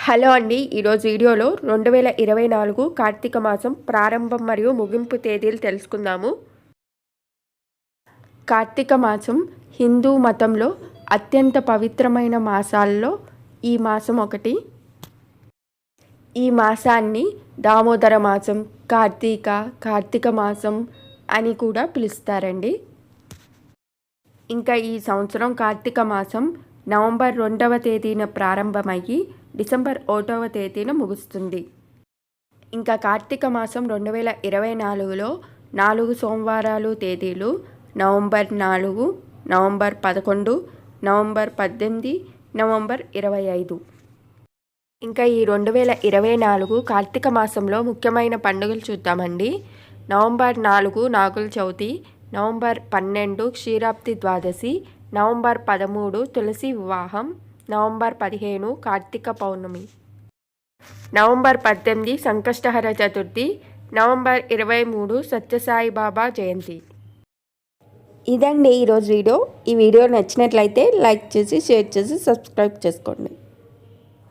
Hello అండి, ఈరోజు వీడియోలో 2024 కార్తీక మాసం ప్రారంభం మరియు ముగింపు తేదీలు తెలుసుకుందాము. కార్తీక మాసం హిందూ మతంలో అత్యంత పవిత్రమైన మాసాల్లో ఈ మాసం ఒకటి. ఈ మాసాన్ని దామోదర మాసం, కార్తీక మాసం అని కూడా పిలుస్తారండి. ఇంకా ఈ సంవత్సరం కార్తీక మాసం నవంబర్ 2వ తేదీన ప్రారంభమయ్యి డిసెంబర్ 1వ తేదీన ముగుస్తుంది. ఇంకా కార్తీక మాసం 2024లో 4 సోమవారాలు తేదీలు నవంబర్ 4, నవంబర్ 11, నవంబర్ 18, నవంబర్ 25. ఇంకా ఈ 2024 కార్తీక మాసంలో ముఖ్యమైన పండుగలు చూద్దామండి. నవంబర్ 4 నాగుల చవితి, నవంబర్ 12 క్షీరాబ్ది ద్వాదశి, నవంబర్ 13 తులసి వివాహం, నవంబర్ 15 కార్తీక పౌర్ణమి, నవంబర్ 18 సంకష్టహర చతుర్థి, నవంబర్ 23 సత్యసాయి బాబా జయంతి. ఇదండి ఈరోజు వీడియో. ఈ వీడియో నచ్చినట్లయితే లైక్ చేసి, షేర్ చేసి, సబ్స్క్రైబ్ చేసుకోండి.